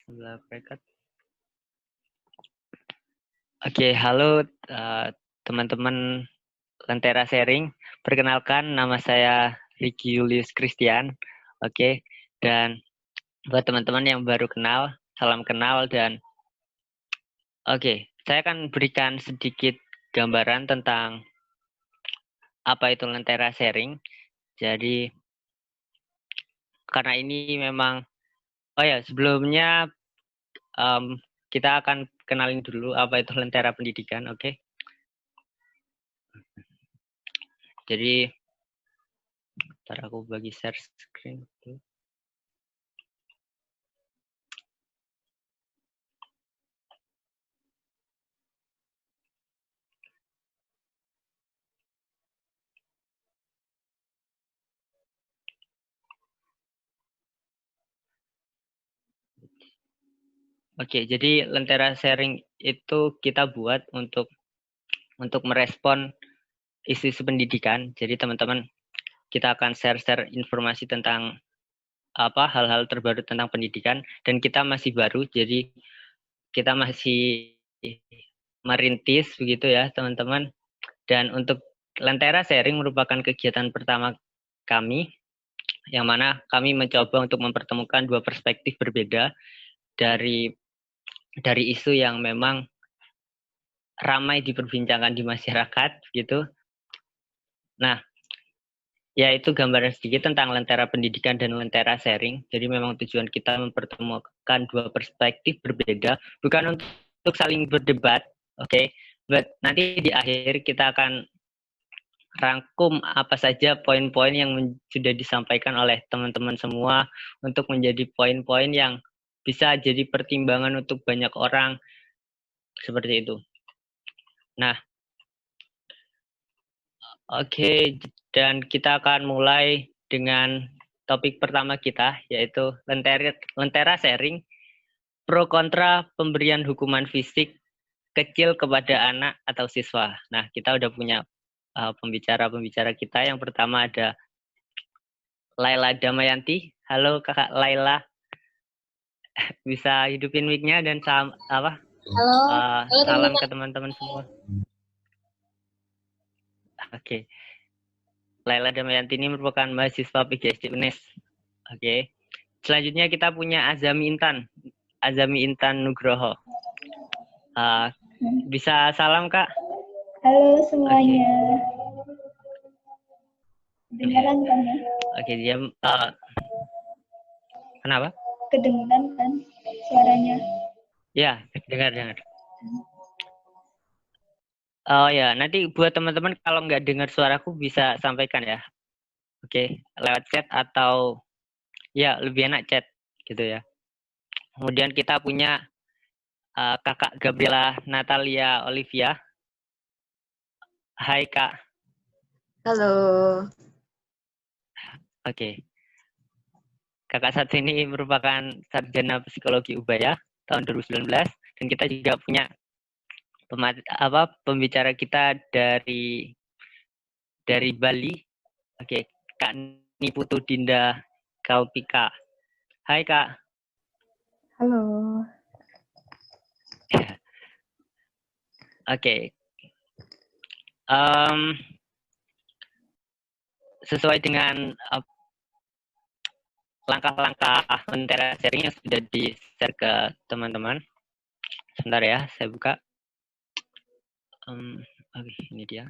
Oke, halo teman-teman Lentera Sharing. Perkenalkan, nama saya Ricky Julius Christian. Oke, dan buat teman-teman yang baru kenal, salam kenal dan saya akan berikan sedikit gambaran tentang apa itu Lentera Sharing. Jadi, karena ini memang, sebelumnya kita akan kenalin dulu apa itu Lentera Pendidikan, oke? Jadi, ntar aku bagi share screen. Oke, jadi Lentera Sharing itu kita buat untuk merespon isu-isu pendidikan. Jadi teman-teman, kita akan share-share informasi tentang hal-hal terbaru tentang pendidikan, dan kita masih baru, jadi kita masih merintis begitu ya teman-teman. Dan untuk Lentera Sharing merupakan kegiatan pertama kami, yang mana kami mencoba untuk mempertemukan dua perspektif berbeda dari isu yang memang ramai diperbincangkan di masyarakat gitu. Nah, yaitu gambaran sedikit tentang Lentera Pendidikan dan Lentera Sharing. Jadi memang tujuan kita mempertemukan dua perspektif berbeda, bukan untuk saling berdebat, oke? But nanti di akhir kita akan rangkum apa saja poin-poin yang sudah disampaikan oleh teman-teman semua untuk menjadi poin-poin yang bisa jadi pertimbangan untuk banyak orang, seperti itu. Nah, oke, dan kita akan mulai dengan topik pertama kita, yaitu Lentera Sharing, pro kontra pemberian hukuman fisik kecil kepada anak atau siswa. Nah, kita udah punya pembicara-pembicara kita. Yang pertama ada Laila Damayanti. Halo Kakak Laila, bisa hidupin mic-nya dan Halo, salam teman-teman. ke teman-teman semua. Oke. Laila Damayanti ini merupakan mahasiswa PGSD UNES. Oke. Selanjutnya kita punya Azami Intan Nugroho. Bisa salam Kak? Halo semuanya. Kedengaran kan ya? Oke, dia kenapa? Kedengaran kan suaranya? Ya, dengar. Oh ya, nanti buat teman-teman kalau nggak dengar suaraku bisa sampaikan ya. Oke, lewat chat atau ya lebih enak chat gitu ya. Kemudian kita punya Kakak Gabriela Natalia Olivia. Hai Kak. Halo. Oke. Kakak satu ini merupakan sarjana psikologi Ubaya tahun 2019, dan kita juga punya pembicara kita dari Bali. Oke, Kak Niputu Dinda Kaupika. Hai Kak. Halo. Oke. Sesuai dengan langkah-langkah Lentera Sharing yang sudah di-share ke teman-teman. Sebentar ya, saya buka. Oke, ini dia.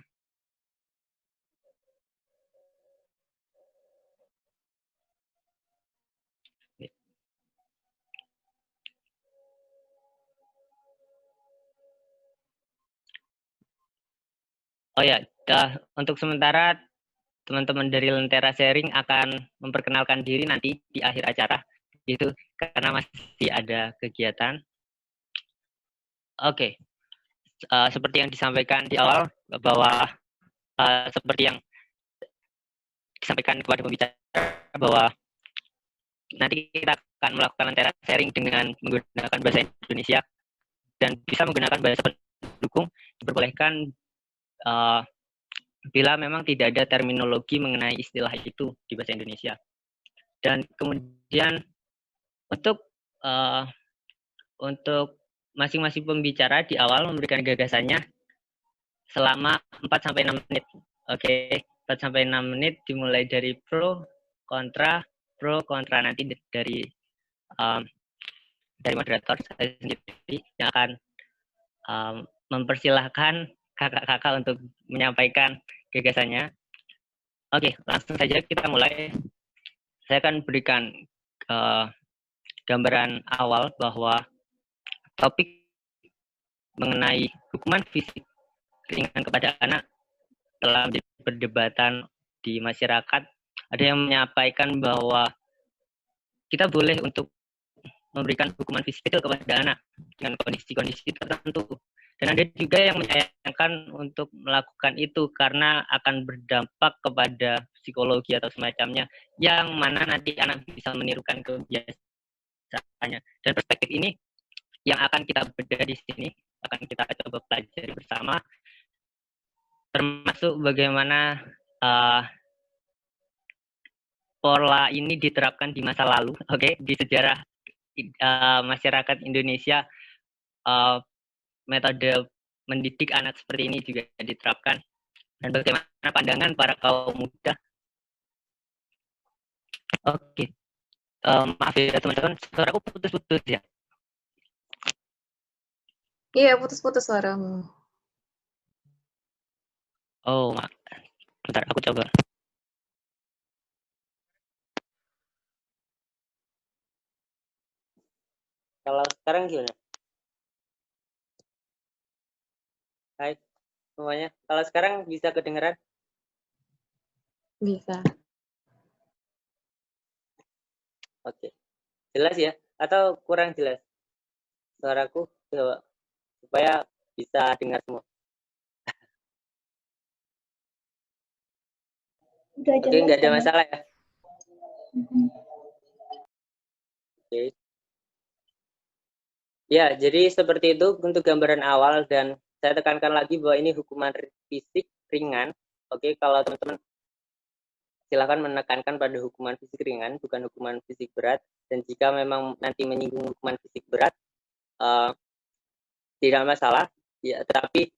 Oh ya, untuk sementara teman-teman dari Lentera Sharing akan memperkenalkan diri nanti di akhir acara, gitu, karena masih ada kegiatan. Oke, seperti yang disampaikan di awal, bahwa seperti yang disampaikan kepada pembicara, bahwa nanti kita akan melakukan Lentera Sharing dengan menggunakan bahasa Indonesia, dan bisa menggunakan bahasa pendukung, diperbolehkan bila memang tidak ada terminologi mengenai istilah itu di bahasa Indonesia. Dan kemudian untuk untuk masing-masing pembicara di awal memberikan gagasannya selama 4 sampai 6 menit. Oke, 4 sampai 6 menit dimulai dari pro, kontra nanti dari moderator saya sendiri yang akan mempersilahkan kakak-kakak untuk menyampaikan gagasannya. Oke, langsung saja kita mulai. Saya akan berikan gambaran awal bahwa topik mengenai hukuman fisik ringan kepada anak telah menjadi perdebatan di masyarakat. Ada yang menyampaikan bahwa kita boleh untuk memberikan hukuman fisik itu kepada anak dengan kondisi-kondisi tertentu. Dan ada juga yang menyayangkan untuk melakukan itu karena akan berdampak kepada psikologi atau semacamnya, yang mana nanti anak bisa menirukan kebiasaannya. Dan perspektif ini yang akan kita bedah di sini, akan kita coba pelajari bersama, termasuk bagaimana pola ini diterapkan di masa lalu, di sejarah masyarakat Indonesia. Metode mendidik anak seperti ini juga diterapkan, dan bagaimana pandangan para kaum muda. Maaf ya teman-teman, suaraku putus-putus ya. Iya, putus-putus suaramu. Oh, maaf. Bentar, aku coba. Kalau sekarang gimana? Hai semuanya, kalau sekarang bisa kedengeran? Bisa. Oke, jelas ya? Atau kurang jelas suaraku? Coba, supaya bisa dengar semua. Oke, nggak ada masalah ya? Oke. Ya, jadi seperti itu untuk gambaran awal, dan saya tekankan lagi bahwa ini hukuman fisik ringan. Oke, kalau teman-teman silakan menekankan pada hukuman fisik ringan, bukan hukuman fisik berat. Dan jika memang nanti menyinggung hukuman fisik berat, tidak masalah. Ya, tetapi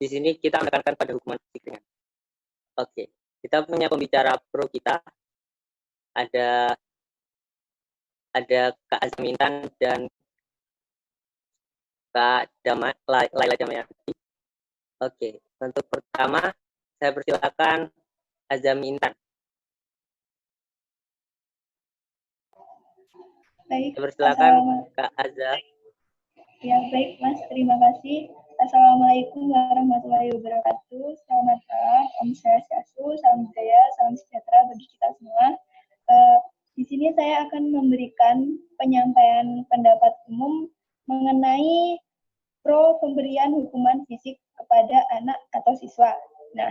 di sini kita menekankan pada hukuman fisik ringan. Oke, kita punya pembicara pro kita. Ada Kak Azmintan dan Kak Laila Damayanti. Oke, untuk pertama saya persilakan Azami Intan. Baik. Saya persilakan Kak Azza. Ya, baik Mas, terima kasih. Assalamualaikum warahmatullahi wabarakatuh. Selamat malam, Om Swastiastu, salam budaya, salam sejahtera bagi kita semua. Di sini saya akan memberikan penyampaian pendapat umum mengenai pro pemberian hukuman fisik kepada anak atau siswa. Nah,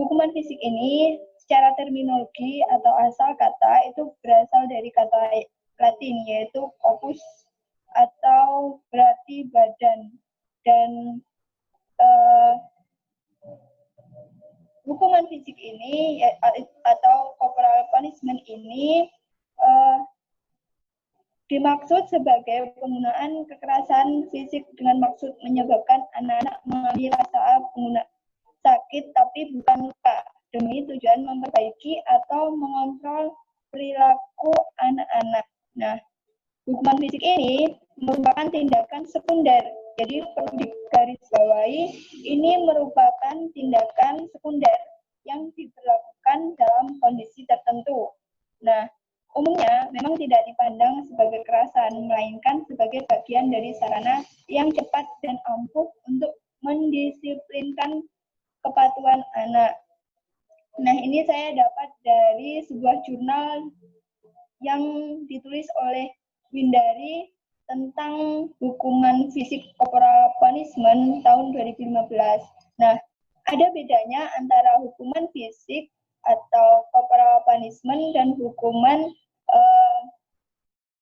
hukuman fisik ini secara terminologi atau asal kata itu berasal dari kata Latin, yaitu corpus atau berarti badan. Dan hukuman fisik ini atau corporal punishment ini dimaksud sebagai penggunaan kekerasan fisik dengan maksud menyebabkan anak-anak mengalami rasa sakit tapi bukan luka, demi tujuan memperbaiki atau mengontrol perilaku anak-anak. Nah, hukuman fisik ini merupakan tindakan sekunder. Jadi perlu digarisbawahi, ini merupakan tindakan sekunder yang diberlakukan dalam kondisi tertentu. Nah, umumnya memang tidak dipandang sebagai kekerasan, melainkan sebagai bagian dari sarana yang cepat dan ampuh untuk mendisiplinkan kepatuhan anak. Nah, ini saya dapat dari sebuah jurnal yang ditulis oleh Windari tentang hukuman fisik corporal punishment tahun 2015. Nah, ada bedanya antara hukuman fisik atau corporal punishment dan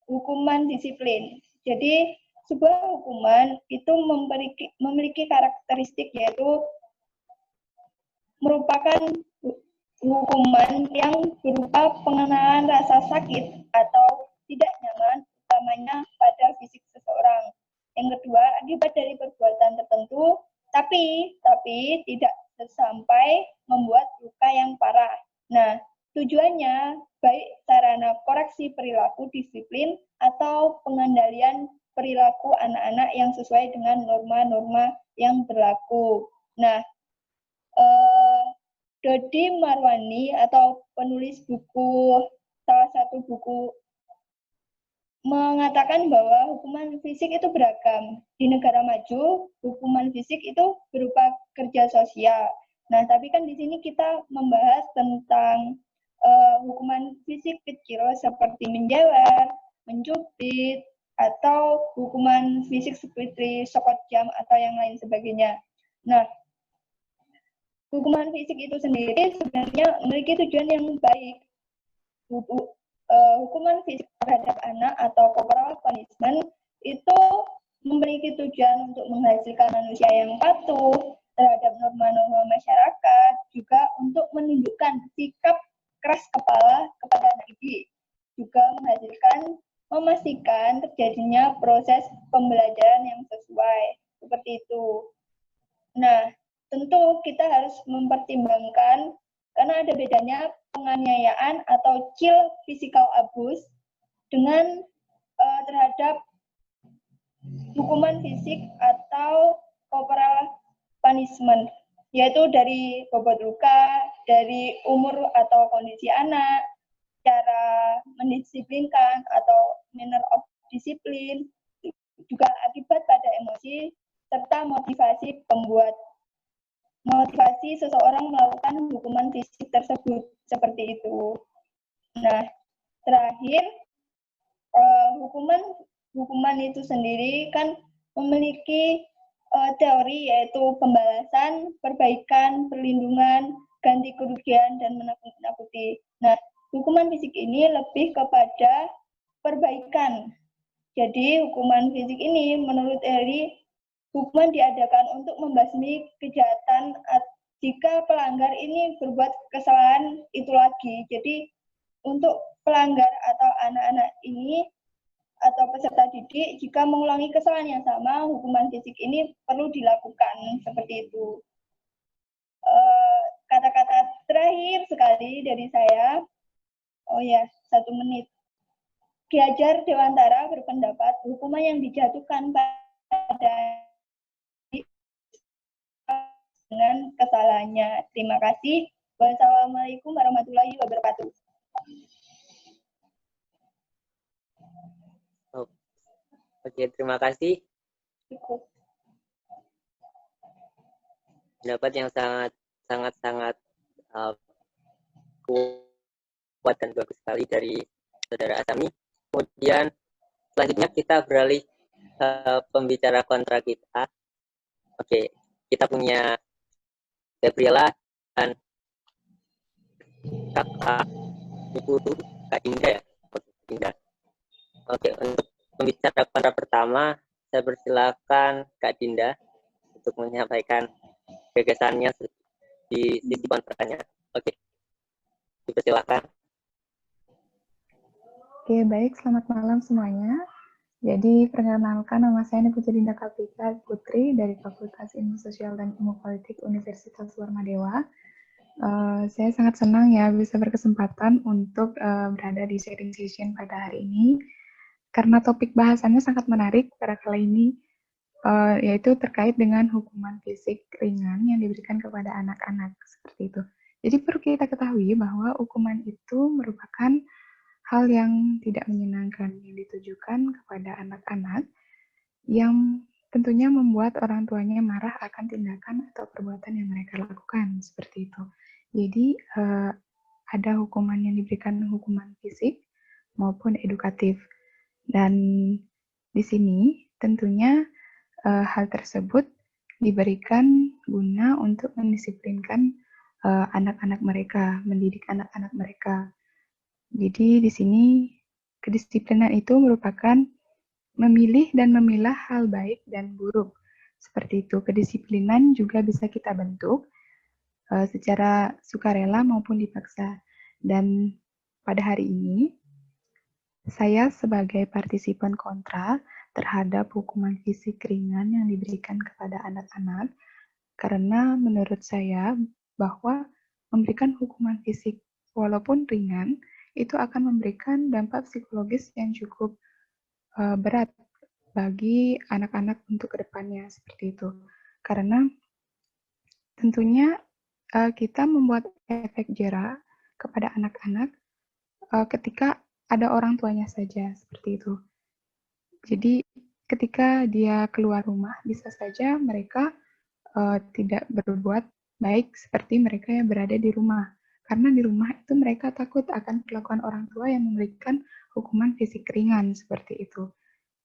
hukuman disiplin. Jadi, sebuah hukuman itu memiliki karakteristik, yaitu merupakan hukuman yang berupa pengenalan rasa sakit atau tidak nyaman, utamanya pada fisik seseorang. tapi tidak sampai membuat luka yang parah. Nah, tujuannya baik sarana koreksi perilaku disiplin atau pengendalian perilaku anak-anak yang sesuai dengan norma-norma yang berlaku. Nah, Dodi Marwani atau penulis salah satu buku mengatakan bahwa hukuman fisik itu beragam. Di negara maju, hukuman fisik itu berupa kerja sosial. Nah, tapi kan di sini kita membahas tentang hukuman fisik kecil seperti menjewer, mencubit, atau hukuman fisik seperti sekot jam atau yang lain sebagainya. Nah, hukuman fisik itu sendiri sebenarnya memiliki tujuan yang baik. Hukuman fisik terhadap anak atau corporal punishment itu memiliki tujuan untuk menghasilkan manusia yang patuh terhadap norma-norma masyarakat, juga untuk menunjukkan sikap keras kepala kepada anak didik, juga memastikan terjadinya proses pembelajaran yang sesuai, seperti itu. Nah, tentu kita harus mempertimbangkan karena ada bedanya penganiayaan atau child physical abuse dengan terhadap hukuman fisik atau corporal punishment, yaitu dari bobot luka, dari umur atau kondisi anak, cara mendisiplinkan atau manner of discipline, juga akibat pada emosi serta motivasi seseorang melakukan hukuman fisik tersebut, seperti itu. Nah, terakhir, hukuman itu sendiri kan memiliki teori, yaitu pembalasan, perbaikan, perlindungan, ganti kerugian, dan menakut-nakuti. Nah, hukuman fisik ini lebih kepada perbaikan. Jadi, hukuman fisik ini menurut teori hukuman diadakan untuk membasmi kejahatan jika pelanggar ini berbuat kesalahan itu lagi. Jadi untuk pelanggar atau anak-anak ini atau peserta didik, jika mengulangi kesalahan yang sama, hukuman fisik ini perlu dilakukan, seperti itu. Kata-kata terakhir sekali dari saya, 1 menit. Ki Hajar Dewantara berpendapat hukuman yang dijatuhkan pada dengan kesalahannya. Terima kasih. Wassalamualaikum warahmatullahi wabarakatuh. Oke, terima kasih. Pendapat yang sangat kuat dan bagus sekali dari Saudara Asami. Kemudian selanjutnya kita beralih ke pembicara kontra kita. Oke, kita punya Gabriela dan Kakak Ibu Kak Indah ya. Indah. Oke, untuk pembicara kontra pertama, saya persilakan Kak Dinda untuk menyampaikan gagasannya di sisi kontranya. Oke, dipersilakan. Oke, baik. Selamat malam semuanya. Jadi, perkenalkan nama saya Putri Dinda Kartika Putri dari Fakultas Ilmu Sosial dan Ilmu Politik Universitas Warmadewa. Saya sangat senang ya bisa berkesempatan untuk berada di sharing session pada hari ini, karena topik bahasannya sangat menarik pada kali ini, yaitu terkait dengan hukuman fisik ringan yang diberikan kepada anak-anak, seperti itu. Jadi perlu kita ketahui bahwa hukuman itu merupakan hal yang tidak menyenangkan yang ditujukan kepada anak-anak yang tentunya membuat orang tuanya marah akan tindakan atau perbuatan yang mereka lakukan, seperti itu. Jadi ada hukuman yang diberikan hukuman fisik maupun edukatif. Dan di sini tentunya hal tersebut diberikan guna untuk mendisiplinkan anak-anak mereka, mendidik anak-anak mereka. Jadi di sini kedisiplinan itu merupakan memilih dan memilah hal baik dan buruk. Seperti itu, kedisiplinan juga bisa kita bentuk secara sukarela maupun dipaksa. Dan pada hari ini, saya sebagai partisipan kontra terhadap hukuman fisik ringan yang diberikan kepada anak-anak, Karena menurut saya bahwa memberikan hukuman fisik walaupun ringan itu akan memberikan dampak psikologis yang cukup berat bagi anak-anak untuk kedepannya seperti itu. Karena tentunya kita membuat efek jera kepada anak-anak ketika ada orang tuanya saja seperti itu. Jadi ketika dia keluar rumah bisa saja mereka tidak berbuat baik seperti mereka yang berada di rumah. Karena di rumah itu mereka takut akan perlakuan orang tua yang memberikan hukuman fisik ringan seperti itu.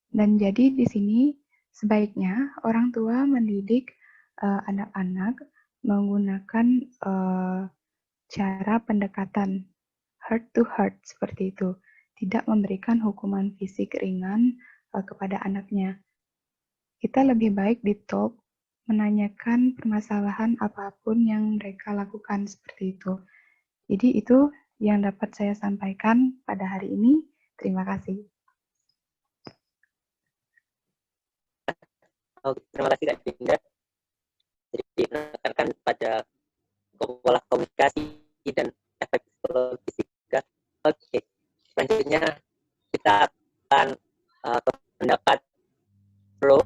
Dan jadi di sini sebaiknya orang tua mendidik anak-anak menggunakan cara pendekatan heart to heart seperti itu. Tidak memberikan hukuman fisik ringan kepada anaknya. Kita lebih baik di talk menanyakan permasalahan apapun yang mereka lakukan seperti itu. Jadi itu yang dapat saya sampaikan pada hari ini. Terima kasih. Terima kasih Kak Dinda. Jadi menekankan pada pola komunikasi dan efek psikologis juga. Oke, selanjutnya kita akan pendapat pro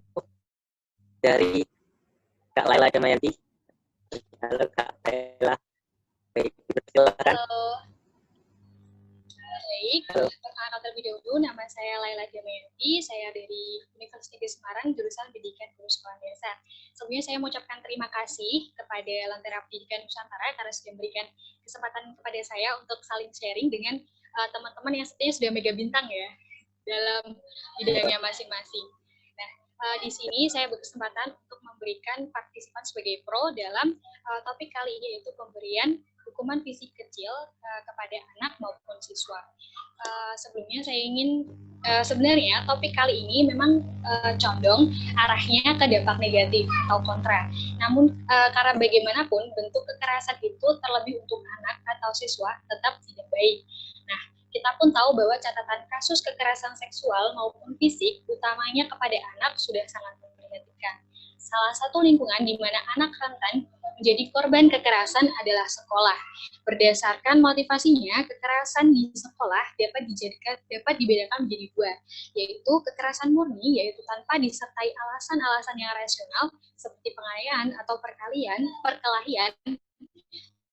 dari Kak Laila Damayanti. Halo Kak Laila. Baik, silakan. Halo. Baik, perkenalkan terlebih dahulu, nama saya Laila Damayanti, saya dari Universitas Negeri Semarang, jurusan Pendidikan Guru Sekolah Dasar. Sebelumnya saya mengucapkan terima kasih kepada Lentera Pendidikan Nusantara karena sudah memberikan kesempatan kepada saya untuk saling sharing dengan teman-teman yang sepertinya sudah mega bintang ya dalam bidangnya masing-masing. Nah, di sini saya berkesempatan untuk memberikan partisipan sebagai pro dalam topik kali ini, yaitu pemberian hukuman fisik kecil kepada anak maupun siswa. Sebelumnya saya ingin sebenarnya topik kali ini memang condong arahnya ke dampak negatif atau kontra. Namun karena bagaimanapun bentuk kekerasan itu terlebih untuk anak atau siswa tetap tidak baik. Nah, kita pun tahu bahwa catatan kasus kekerasan seksual maupun fisik utamanya kepada anak sudah sangat memprihatinkan. Salah satu lingkungan di mana anak rentan menjadi korban kekerasan adalah sekolah. Berdasarkan motivasinya, kekerasan di sekolah dapat dibedakan menjadi dua, yaitu kekerasan murni, yaitu tanpa disertai alasan-alasan yang rasional seperti penganiayaan atau perkelahian,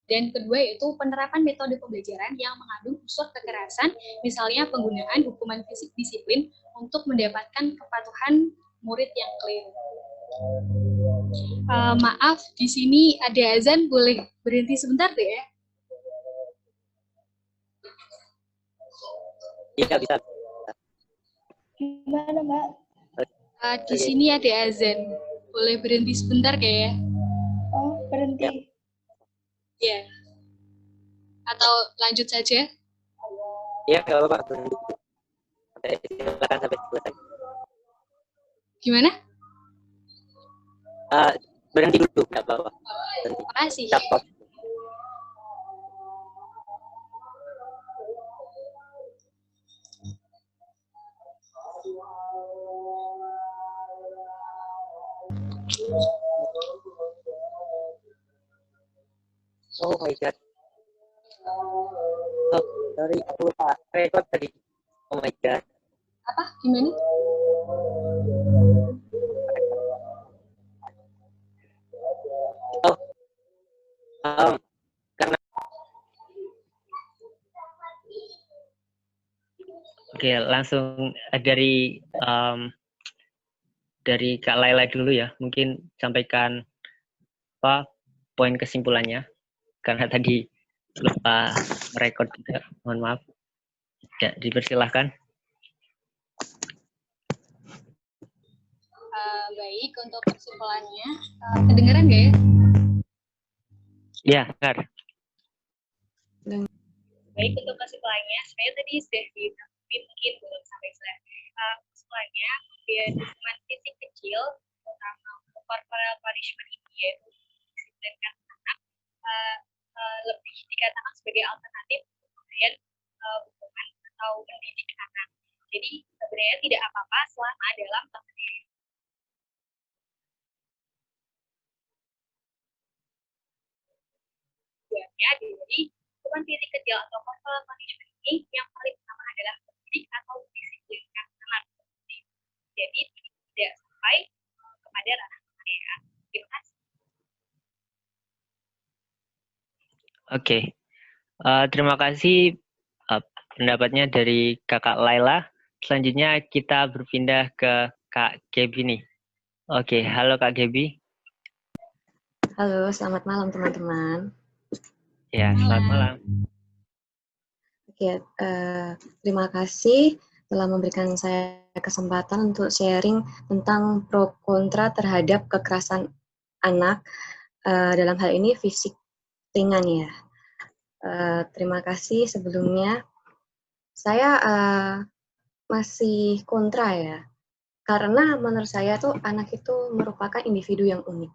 dan kedua yaitu penerapan metode pembelajaran yang mengandung unsur kekerasan, misalnya penggunaan hukuman fisik disiplin untuk mendapatkan kepatuhan murid yang keliru. Maaf, di sini ada azan, boleh berhenti sebentar deh ya? Iya, bisa. Gimana, Mbak? Di sini ada azan, boleh berhenti sebentar kayak ya? Oh, berhenti. Ya. Atau lanjut saja? Iya, nggak apa-apa. Berhenti. Silakan sampai selesai. Gimana? Berhenti dulu, nggak apa-apa. Terima kasih. Stop. Oh my god. Oh, sorry, aku lupa record tadi. Oh my god. Apa? Gimana? Oh, karena Oke, langsung dari Kak Laila dulu ya. Mungkin sampaikan apa poin kesimpulannya. Karena tadi lupa merekod juga. Mohon maaf. Ya, dipersilahkan. Baik, untuk kesimpulannya, kedengeran nggak ya? Ya, benar. Baik, untuk kesimpulannya, saya tadi sudah ditanggapi mungkin belum sampai selesai. Kesimpulannya, pemberian hukuman fisik kecil, terutama untuk corporal punishment ini, yaitu disiplinkan anak, lebih dikatakan sebagai alternatif untuk pemberian hukuman atau mendidik anak. Jadi, sebenarnya tidak apa-apa selama dalam kesimpulannya dari hukuman fisik kecil atau corporal punishment ini yang paling pertama adalah mendidik atau mendisiplinkan anak. Jadi tidak sampai kepada ranah ya. Terima kasih. Oke. Terima kasih pendapatnya dari Kakak Laila. Selanjutnya kita berpindah ke Kak Gaby nih. Oke, halo Kak Gaby. Halo, selamat malam teman-teman. Ya, selamat malam. Oke, terima kasih telah memberikan saya kesempatan untuk sharing tentang pro kontra terhadap kekerasan anak, dalam hal ini fisik ringan ya. Terima kasih sebelumnya. Saya masih kontra ya, karena menurut saya tuh anak itu merupakan individu yang unik,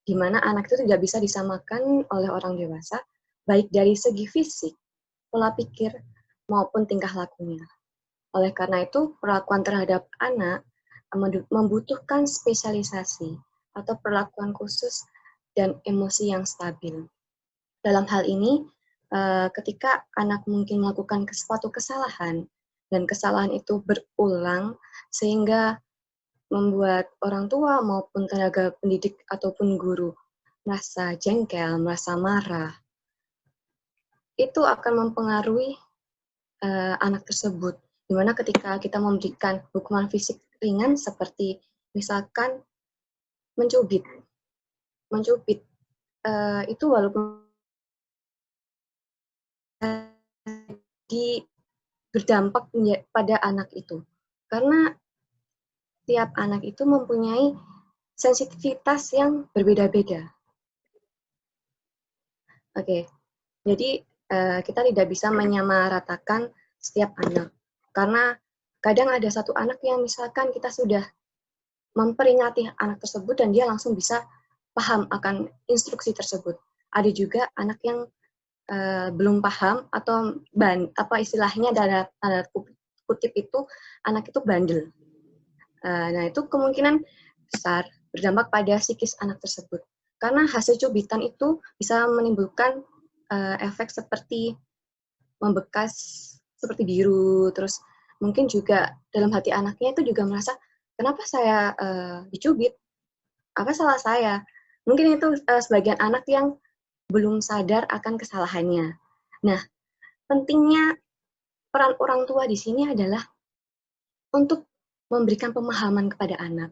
di mana anak itu tidak bisa disamakan oleh orang dewasa, baik dari segi fisik, pola pikir, maupun tingkah lakunya. Oleh karena itu, perlakuan terhadap anak membutuhkan spesialisasi atau perlakuan khusus dan emosi yang stabil. Dalam hal ini, ketika anak mungkin melakukan suatu kesalahan, dan kesalahan itu berulang, sehingga membuat orang tua maupun tenaga pendidik ataupun guru merasa jengkel, merasa marah, itu akan mempengaruhi anak tersebut. Dimana ketika kita memberikan hukuman fisik ringan seperti misalkan mencubit, itu walaupun berdampak pada anak itu, karena tiap anak itu mempunyai sensitivitas yang berbeda-beda. Oke, jadi kita tidak bisa menyamaratakan setiap anak, karena kadang ada satu anak yang misalkan kita sudah memperingati anak tersebut dan dia langsung bisa paham akan instruksi tersebut. Ada juga anak yang belum paham atau apa istilahnya dalam tanda kutip itu anak itu bandel. Nah itu kemungkinan besar berdampak pada psikis anak tersebut. Karena hasil cubitan itu bisa menimbulkan efek seperti membekas seperti biru, terus mungkin juga dalam hati anaknya itu juga merasa, kenapa saya dicubit? Apa salah saya? Mungkin itu sebagian anak yang belum sadar akan kesalahannya. Nah, pentingnya peran orang tua di sini adalah untuk memberikan pemahaman kepada anak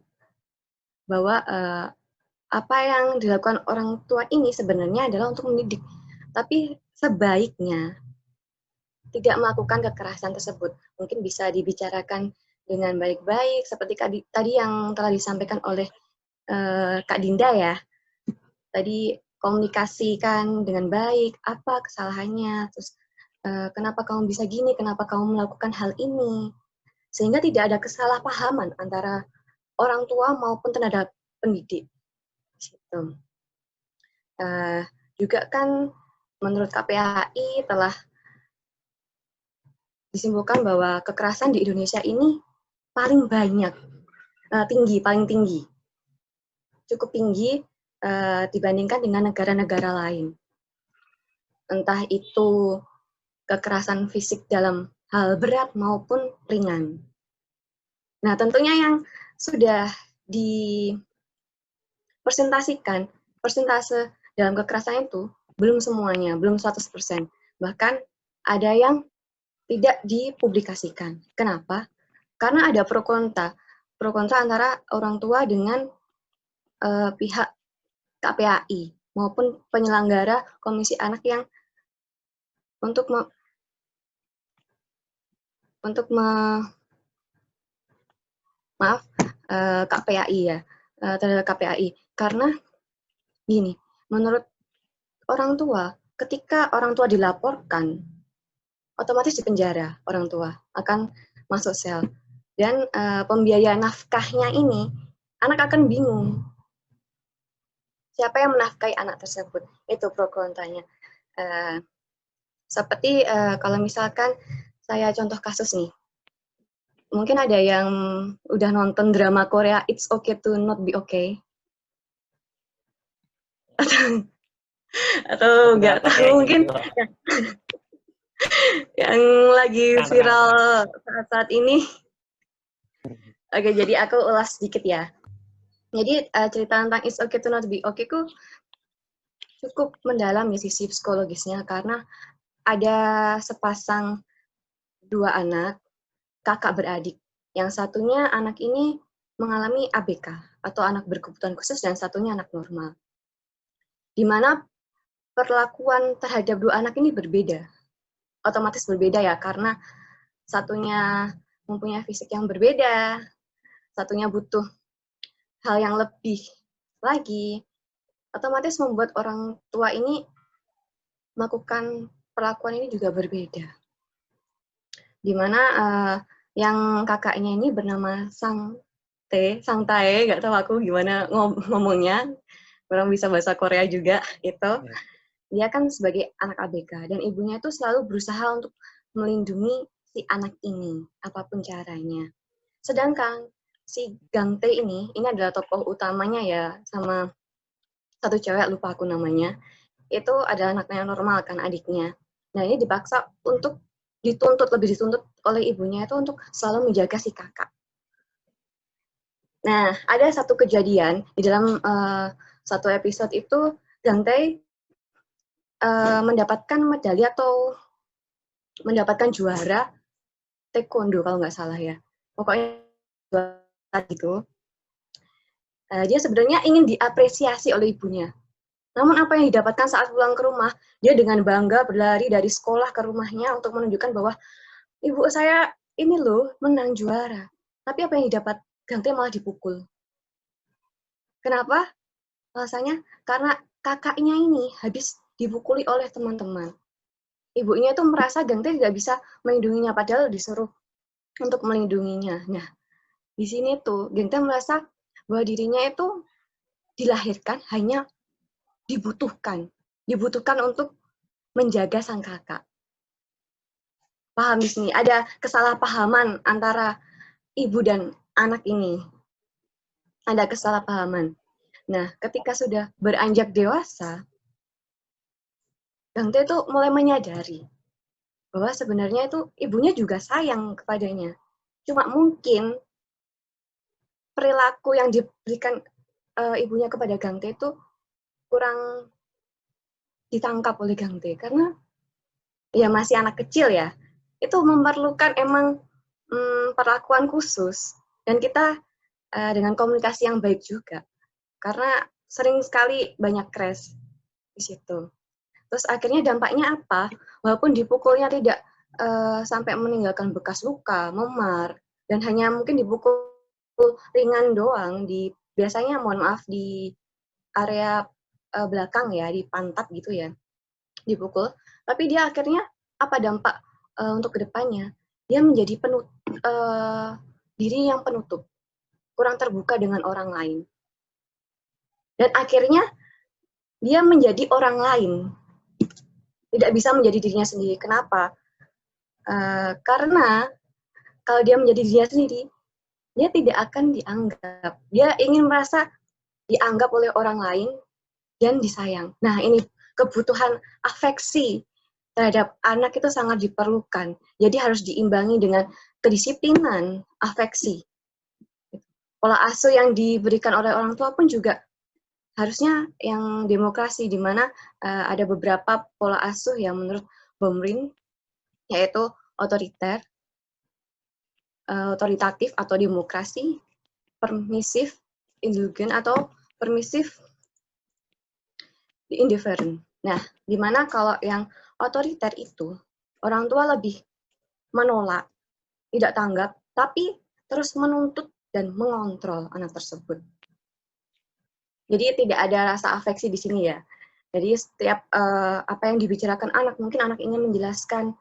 bahwa apa yang dilakukan orang tua ini sebenarnya adalah untuk mendidik, tapi sebaiknya tidak melakukan kekerasan tersebut. Mungkin bisa dibicarakan dengan baik-baik, seperti tadi yang telah disampaikan oleh Kak Dinda ya. Tadi komunikasikan dengan baik, apa kesalahannya, terus kenapa kamu bisa gini, kenapa kamu melakukan hal ini, sehingga tidak ada kesalahpahaman antara orang tua maupun tenaga pendidik. Gitu. Juga kan menurut KPAI telah disimpulkan bahwa kekerasan di Indonesia ini paling banyak, paling tinggi, cukup tinggi dibandingkan dengan negara-negara lain. Entah itu kekerasan fisik dalam hal berat maupun ringan. Nah, tentunya yang sudah dipresentasikan, persentase dalam kekerasan itu belum semuanya, belum 100%. Bahkan ada yang tidak dipublikasikan. Kenapa? Karena ada pro kontra antara orang tua dengan pihak KPAI maupun penyelenggara Komisi Anak yang KPAI ya, terhadap KPAI. Karena gini, menurut orang tua, ketika orang tua dilaporkan, otomatis dipenjara orang tua, akan masuk sel. Dan pembiayaan nafkahnya ini, anak akan bingung. Siapa yang menafkahi anak tersebut? Itu pro kontranya. Seperti kalau misalkan saya contoh kasus nih, mungkin ada yang udah nonton drama Korea It's Okay to Not Be Okay. Atau nggak Kenapa tahu kayak mungkin gitu? yang lagi Kenapa, viral kenapa? saat-saat ini. Oke, jadi aku ulas sedikit ya. Jadi cerita tentang It's Okay to Not Be Okay ku cukup mendalam ya sisi psikologisnya, karena ada sepasang dua anak, kakak beradik. Yang satunya anak ini mengalami ABK atau anak berkebutuhan khusus, dan satunya anak normal. Di mana perlakuan terhadap dua anak ini berbeda. Otomatis berbeda ya, karena satunya mempunyai fisik yang berbeda, satunya butuh hal yang lebih lagi, otomatis membuat orang tua ini melakukan perlakuan ini juga berbeda. Di mana yang kakaknya ini bernama Sang Tae, nggak tahu aku gimana ngomongnya, orang bisa bahasa Korea juga itu. Dia kan sebagai anak ABK, dan ibunya itu selalu berusaha untuk melindungi si anak ini, apapun caranya. Sedangkan si Gang Tae ini adalah tokoh utamanya ya, sama satu cewek, lupa aku namanya, itu adalah anaknya normal kan, adiknya. Nah ini dipaksa untuk lebih dituntut oleh ibunya itu untuk selalu menjaga si kakak. Nah, ada satu kejadian di dalam satu episode itu, Gang Tae mendapatkan medali atau mendapatkan juara taekwondo kalau nggak salah ya. Pokoknya juara gitu. Dia sebenarnya ingin diapresiasi oleh ibunya. Namun apa yang didapatkan saat pulang ke rumah, dia dengan bangga berlari dari sekolah ke rumahnya untuk menunjukkan bahwa ibu saya ini loh menang juara. Tapi apa yang didapat, Gang Tae malah dipukul. Kenapa? Alasannya karena kakaknya ini habis dipukuli oleh teman-teman. Ibunya itu merasa Gang Tae tidak bisa melindunginya, padahal disuruh untuk melindunginya. Nah, di sini tuh Gang Tae merasa bahwa dirinya itu dilahirkan hanya dibutuhkan untuk menjaga sang kakak. Paham di sini? Ada kesalahpahaman antara ibu dan anak ini. Ada kesalahpahaman. Nah, ketika sudah beranjak dewasa, Gang Tae itu mulai menyadari bahwa sebenarnya itu ibunya juga sayang kepadanya. Cuma mungkin perilaku yang diberikan ibunya kepada Gang Tae itu kurang ditangkap oleh Gang Tae, karena ya masih anak kecil ya. Itu memerlukan emang perlakuan khusus, dan kita dengan komunikasi yang baik juga, karena sering sekali banyak crash di situ. Terus akhirnya dampaknya apa? Walaupun dipukulnya tidak sampai meninggalkan bekas luka, memar, dan hanya mungkin dipukul ringan doang, biasanya mohon maaf di area belakang ya, di pantat gitu ya, dipukul. Tapi dia akhirnya apa dampak untuk kedepannya? Dia menjadi diri yang penutup, kurang terbuka dengan orang lain. Dan akhirnya dia menjadi orang lain, tidak bisa menjadi dirinya sendiri. Kenapa? Karena kalau dia menjadi dirinya sendiri, dia tidak akan dianggap. Dia ingin merasa dianggap oleh orang lain dan disayang. Nah, ini kebutuhan afeksi terhadap anak itu sangat diperlukan. Jadi harus diimbangi dengan kedisiplinan, afeksi. Pola asuh yang diberikan oleh orang tua pun juga harusnya yang demokrasi, di mana ada beberapa pola asuh yang menurut Bomrin, yaitu otoriter, otoritatif atau demokrasi, permisif, indulgen atau permisif, indifferent. Nah, di mana kalau yang otoriter itu orang tua lebih menolak, tidak tanggap, tapi terus menuntut dan mengontrol anak tersebut. Jadi tidak ada rasa afeksi di sini ya. Jadi setiap apa yang dibicarakan anak, mungkin anak ingin menjelaskan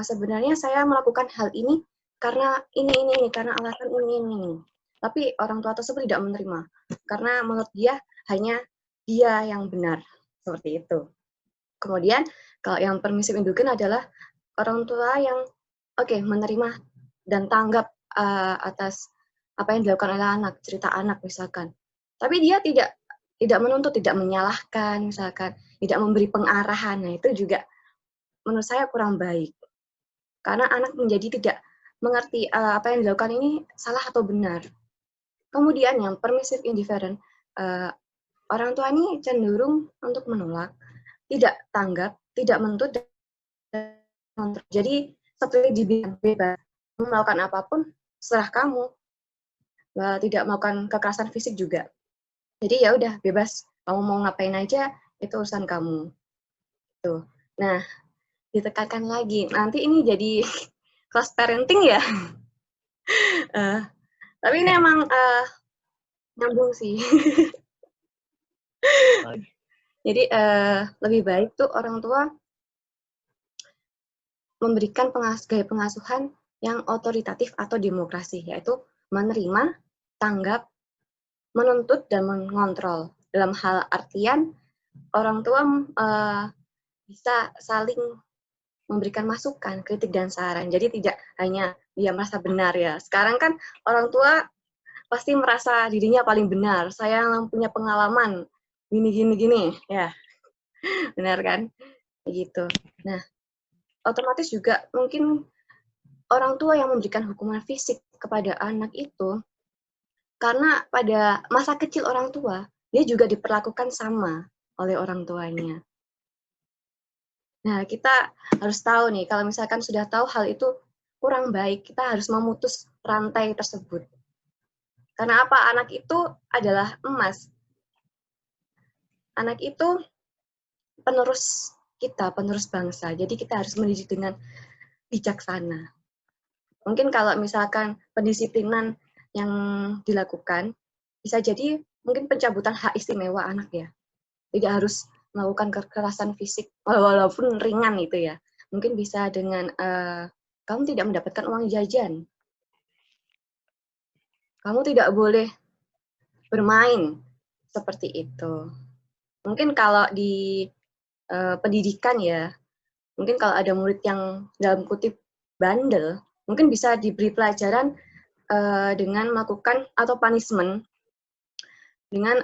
sebenarnya saya melakukan hal ini karena ini, karena alasan ini. Tapi orang tua tersebut tidak menerima, karena menurut dia hanya dia yang benar, seperti itu. Kemudian kalau yang permisif indulgen adalah orang tua yang menerima dan tanggap atas apa yang dilakukan oleh anak, cerita anak misalkan. Tapi dia tidak menuntut, tidak menyalahkan misalkan. tidak memberi pengarahan. Nah, itu juga menurut saya kurang baik. Karena anak menjadi tidak mengerti apa yang dilakukan ini salah atau benar. Kemudian yang permissive indifferent, orang tua ini cenderung untuk menolak, tidak tanggap, tidak menuntut, dan kontrol. Jadi seperti dibilang bebas, mau melakukan apapun, serah kamu. Tidak melakukan kekerasan fisik juga. Jadi ya udah bebas, kamu mau ngapain aja itu urusan kamu. Tuh. Nah, ditekankan lagi. Nanti ini jadi kelas parenting ya. Tapi ini emang nyambung sih. Jadi lebih baik tuh orang tua memberikan gaya pengasuhan yang otoritatif atau demokrasi, yaitu menerima, tanggap, menuntut, dan mengontrol. Dalam hal artian, orang tua bisa saling memberikan masukan, kritik, dan saran. Jadi tidak hanya dia merasa benar ya. Sekarang kan orang tua pasti merasa dirinya paling benar. Saya yang punya pengalaman, gini, ya. Benar kan? Begitu. Nah, otomatis juga mungkin orang tua yang memberikan hukuman fisik kepada anak itu, karena pada masa kecil orang tua, dia juga diperlakukan sama oleh orang tuanya. Nah, kita harus tahu nih, kalau misalkan sudah tahu hal itu kurang baik, kita harus memutus rantai tersebut. Karena apa? Anak itu adalah emas. Anak itu penerus kita, penerus bangsa. Jadi kita harus mendidik dengan bijaksana. Mungkin kalau misalkan pendisiplinan yang dilakukan, bisa jadi mungkin pencabutan hak istimewa anak ya. Tidak harus melakukan kekerasan fisik, walaupun ringan itu ya. Mungkin bisa dengan kamu tidak mendapatkan uang jajan. Kamu tidak boleh bermain seperti itu. Mungkin kalau di pendidikan ya, mungkin kalau ada murid yang dalam kutip bandel, mungkin bisa diberi pelajaran dengan melakukan atau punishment dengan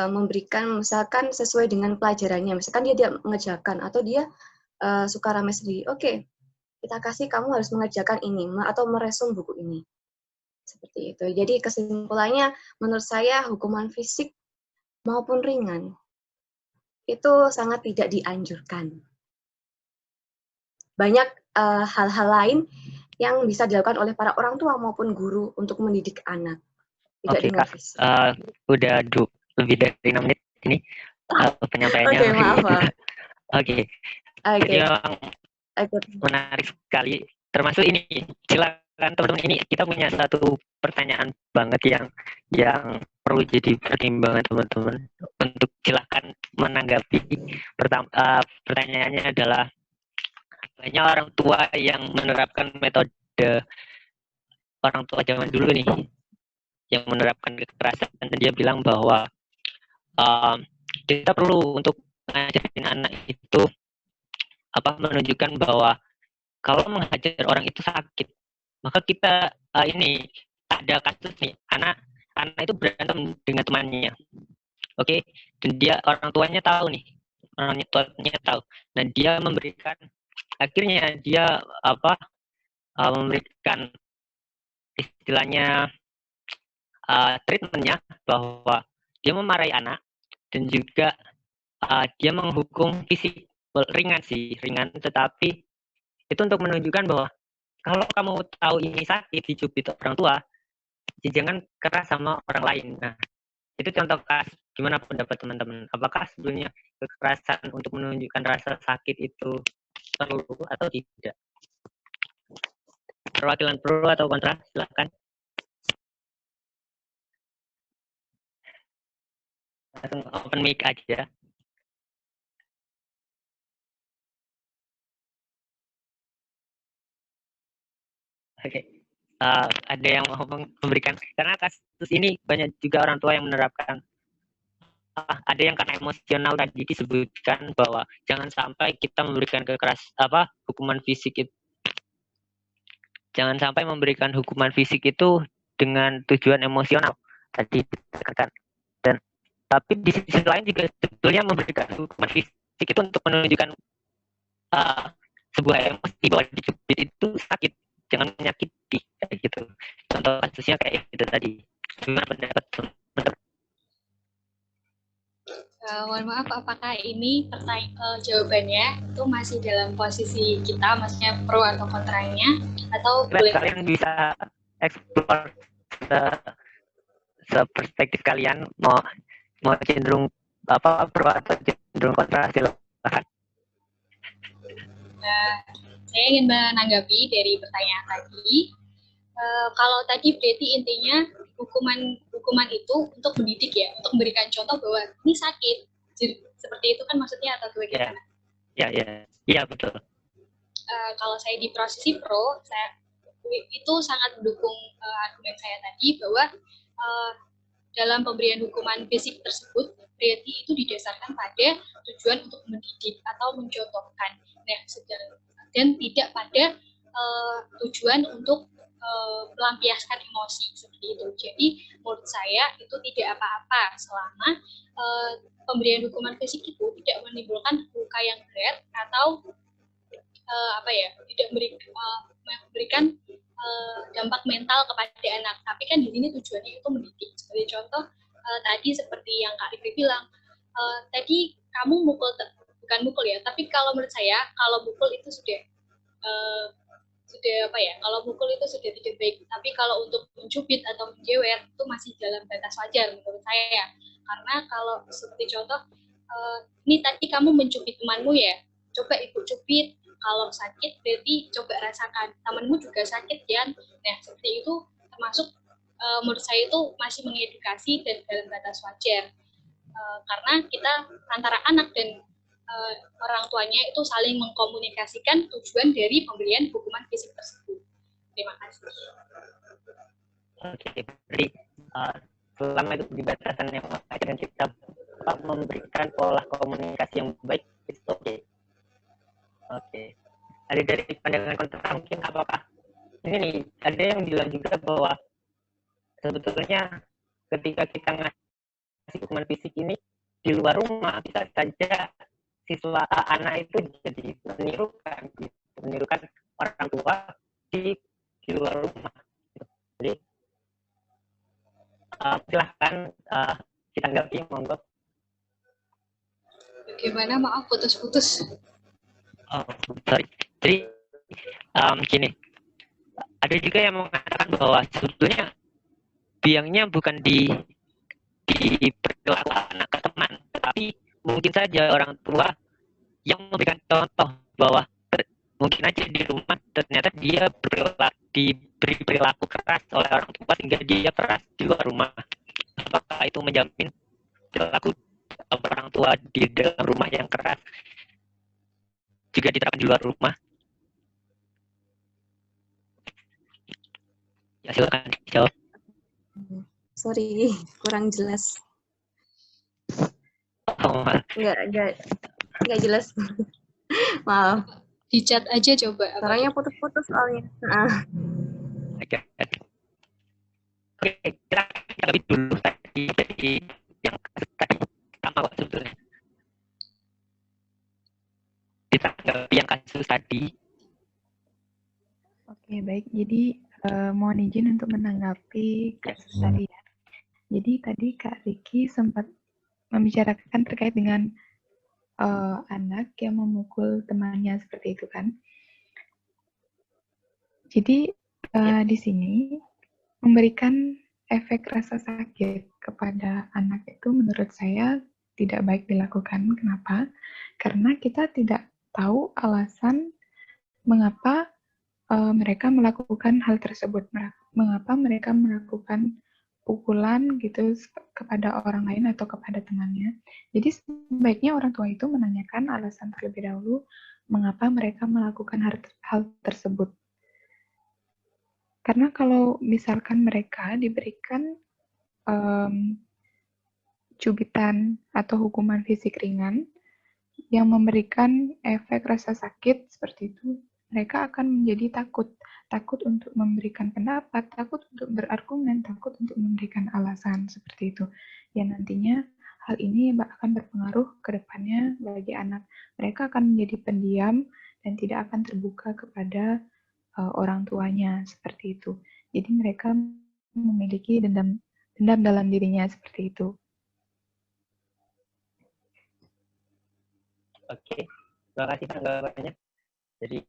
memberikan misalkan sesuai dengan pelajarannya. Misalkan dia tidak mengerjakan atau dia suka rame sendiri. Oke, kita kasih kamu harus mengerjakan ini atau meresum buku ini. Seperti itu. Jadi kesimpulannya menurut saya hukuman fisik maupun ringan itu sangat tidak dianjurkan. Banyak hal-hal lain yang bisa dilakukan oleh para orang tua maupun guru untuk mendidik anak. Tidak Kak, udah lebih dari 6 menit ini penyampaiannya. Oke, maaf. Oke. Jadi menarik sekali. Termasuk ini, silakan teman-teman, ini kita punya satu pertanyaan banget yang perlu jadi pertimbangan teman-teman untuk silakan menanggapi. Pertanyaannya adalah, banyak orang tua yang menerapkan metode orang tua zaman dulu nih, yang menerapkan kekerasan, dan dia bilang bahwa kita perlu untuk mengajarin anak itu menunjukkan bahwa kalau menghajar orang itu sakit, maka kita ini ada kasus nih, anak itu berantem dengan temannya, oke, dan dia orang tuanya tahu, dan dia memberikan, akhirnya dia memberikan istilahnya treatmentnya bahwa dia memarahi anak dan juga dia menghukum fisik ringan, tetapi itu untuk menunjukkan bahwa kalau kamu tahu ini sakit, dicubit orang tua, jangan keras sama orang lain. Nah, itu contoh kasus. Gimana pendapat teman-teman? Apakah sebenarnya kekerasan untuk menunjukkan rasa sakit itu perlu atau tidak? Perwakilan pro atau kontra, silakan. Langsung open mic aja. Oke. Ada yang mau memberikan, karena kasus ini banyak juga orang tua yang menerapkan, ada yang karena emosional tadi disebutkan bahwa jangan sampai kita memberikan hukuman fisik itu, jangan sampai memberikan hukuman fisik itu dengan tujuan emosional tadi dikatakan. Dan tapi di sisi lain juga sebetulnya memberikan hukuman fisik fisik itu untuk menunjukkan sebuah emosi bahwa dicubit itu sakit, jangan menyakiti kayak gitu. Contoh kasusnya kayak gitu tadi. Gimana pendapat teman-teman? Mohon maaf, apakah ini jawabannya itu masih dalam posisi kita, maksudnya pro atau kontranya, atau boleh? Kalian bisa explore seperspektif kalian, mau cenderung pro atau cenderung kontra, silakan. Saya ingin menanggapi dari pertanyaan tadi. Kalau tadi berarti intinya hukuman itu untuk mendidik ya, untuk memberikan contoh bahwa ini sakit. Jadi, seperti itu kan maksudnya atau bagaimana? Ya, betul. Kalau saya di posisi pro, saya itu sangat mendukung argumen saya tadi bahwa dalam pemberian hukuman fisik tersebut berarti itu didasarkan pada tujuan untuk mendidik atau mencontohkan, dan tidak pada tujuan untuk melampiaskan emosi seperti itu. Jadi menurut saya itu tidak apa-apa selama pemberian hukuman fisik itu tidak menimbulkan luka yang berat atau tidak memberikan dampak mental kepada anak. Tapi kan di sini tujuannya itu mendidik. Seperti contoh tadi seperti yang Kak Rifki bilang, tadi kamu mukul, bukan mukul ya, tapi kalau menurut saya kalau mukul itu sudah kalau mukul itu sudah tidak baik. Tapi kalau untuk mencubit atau menjewer itu masih dalam batas wajar menurut saya. Karena kalau seperti contoh, ini tadi kamu mencubit temanmu ya, coba ibu cubit. Kalau sakit berarti coba rasakan, temanmu juga sakit ya. Nah seperti itu termasuk menurut saya itu masih mengedukasi dan dalam batas wajar. Karena kita antara anak dan orang tuanya itu saling mengkomunikasikan tujuan dari pemberian hukuman fisik tersebut. Terima kasih. Oke, jadi selama itu di batasan yang wajar dan kita memberikan pola komunikasi yang baik, itu oke. Oke. Ada dari pandangan kontra mungkin apakah ini nih, ada yang bilang juga bahwa sebetulnya ketika kita ngasih hukuman fisik ini di luar rumah, bisa saja siswa anak itu jadi menirukan orang tua di luar rumah. Jadi silahkan ditanggapi, monggo. Bagaimana, maaf putus-putus. Oh, sorry. Jadi gini, ada juga yang mengatakan bahwa sebetulnya biangnya bukan di perilaku anak ke teman, tetapi mungkin saja orang tua yang memberikan contoh bahwa mungkin aja di rumah ternyata dia diberi perilaku keras oleh orang tua sehingga dia keras di luar rumah. Apakah itu menjamin perilaku orang tua di dalam rumah yang keras juga diterapkan di luar rumah? Ya, silakan jawab. Sorry, kurang jelas. Enggak jelas. Maaf. Di chat aja coba. Suaranya putus-putus soalnya. Oke, kita lebih dulu tadi yang tadi sama kok sebetulnya. Ditanggapi yang kasus tadi. Oke, baik. Jadi mohon izin untuk menanggapi kasus tadi ya. Jadi tadi Kak Riki sempat membicarakan terkait dengan anak yang memukul temannya seperti itu kan. Jadi di sini memberikan efek rasa sakit kepada anak itu menurut saya tidak baik dilakukan. Kenapa? Karena kita tidak tahu alasan mengapa mereka melakukan hal tersebut, mengapa mereka melakukan pukulan gitu kepada orang lain atau kepada temannya. Jadi sebaiknya orang tua itu menanyakan alasan terlebih dahulu mengapa mereka melakukan hal tersebut. Karena kalau misalkan mereka diberikan cubitan atau hukuman fisik ringan yang memberikan efek rasa sakit seperti itu, mereka akan menjadi takut untuk memberikan pendapat, takut untuk berargumen, takut untuk memberikan alasan seperti itu. Ya nantinya hal ini akan berpengaruh ke depannya bagi anak. Mereka akan menjadi pendiam dan tidak akan terbuka kepada orang tuanya, seperti itu. Jadi mereka memiliki dendam dalam dirinya, seperti itu. Oke, terima kasih tanggapannya. Jadi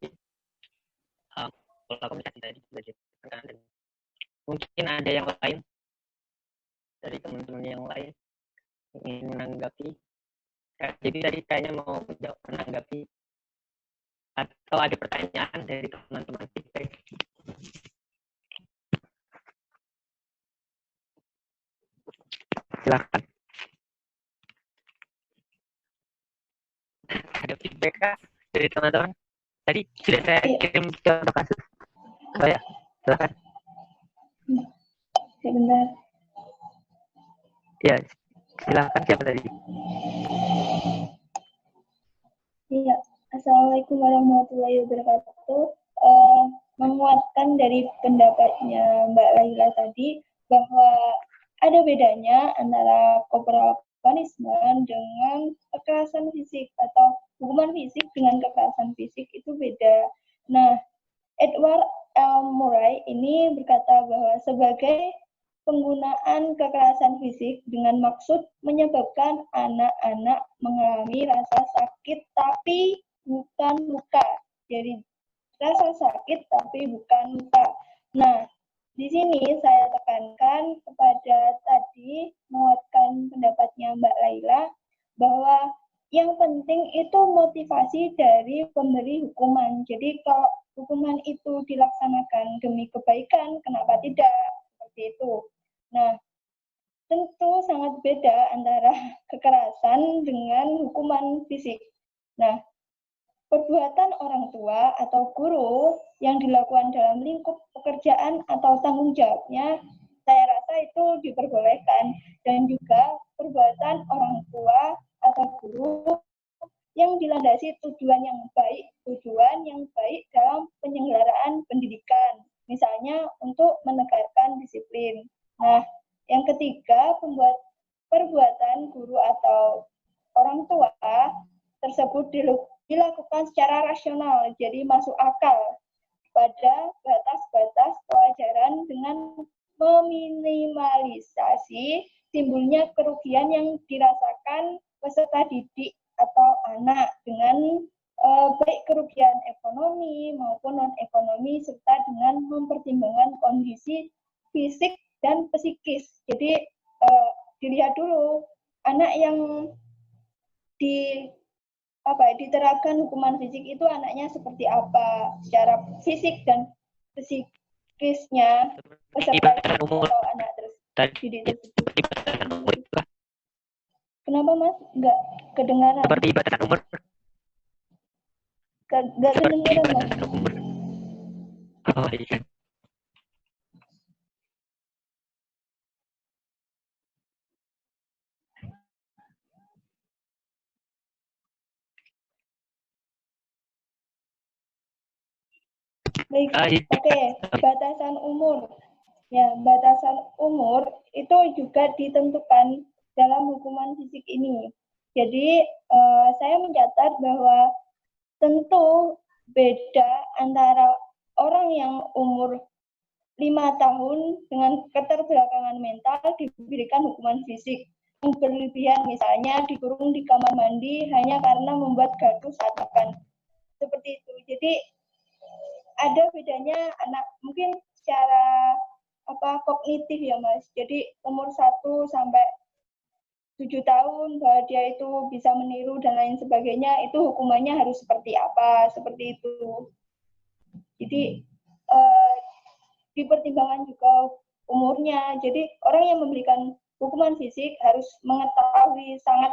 kalau komunikasi tadi sudah ditekankan, dan mungkin ada yang lain dari teman-teman yang lain ingin menanggapi. Jadi tadi kayaknya mau menanggapi atau ada pertanyaan dari teman-teman kita. Silakan. Ada feedback dari teman-teman? Tadi sudah saya kirim contoh kasus. Saya, silakan. Sebentar. Ya, silakan siapa tadi? Iya, Assalamualaikum warahmatullahi wabarakatuh. Menguatkan dari pendapatnya Mbak Laila tadi bahwa ada bedanya antara corporal punishment dengan kekerasan fisik atau hukuman fisik dengan kekerasan fisik itu beda. Nah, Edward L. Murray ini berkata bahwa sebagai penggunaan kekerasan fisik dengan maksud menyebabkan anak-anak mengalami rasa sakit tapi bukan luka. Jadi rasa sakit tapi bukan luka. Nah, di sini saya tekankan kepada tadi menguatkan pendapatnya Mbak Laila bahwa yang penting itu motivasi dari pemberi hukuman. Jadi kalau hukuman itu dilaksanakan demi kebaikan, kenapa tidak? Seperti itu. Nah, tentu sangat beda antara kekerasan dengan hukuman fisik. Nah, perbuatan orang tua atau guru yang dilakukan dalam lingkup pekerjaan atau tanggung jawabnya, saya rasa itu diperbolehkan. Dan juga perbuatan orang tua atau guru yang dilandasi tujuan yang baik dalam penyelenggaraan pendidikan. Misalnya untuk menegakkan disiplin. Nah, yang ketiga, perbuatan guru atau orang tua tersebut dilakukan secara rasional, jadi masuk akal pada batas-batas pelajaran dengan meminimalisasi timbulnya kerugian yang dirasakan peserta didik atau anak dengan baik kerugian ekonomi maupun non-ekonomi serta dengan mempertimbangkan kondisi fisik dan psikis. Jadi dilihat dulu anak yang diterapkan hukuman fisik itu anaknya seperti apa secara fisik dan psikisnya peserta atau anak didik tersebut. Kenapa Mas? Nggak kedengaran? Seperti batasan umur. Nggak kedengaran Mas. Oh iya. Baik, oke. Batasan umur. Ya, batasan umur itu juga ditentukan dalam hukuman fisik ini. Jadi, saya mencatat bahwa tentu beda antara orang yang umur 5 tahun dengan keterbelakangan mental diberikan hukuman fisik yang berlebihan, misalnya dikurung di kamar mandi hanya karena membuat gaduh saat makan. Seperti itu. Jadi ada bedanya anak mungkin secara kognitif ya Mas. Jadi umur 1 sampai 7 tahun bahwa dia itu bisa meniru dan lain sebagainya, itu hukumannya harus seperti apa, seperti itu. Jadi dipertimbangkan juga umurnya. Jadi orang yang memberikan hukuman fisik harus mengetahui sangat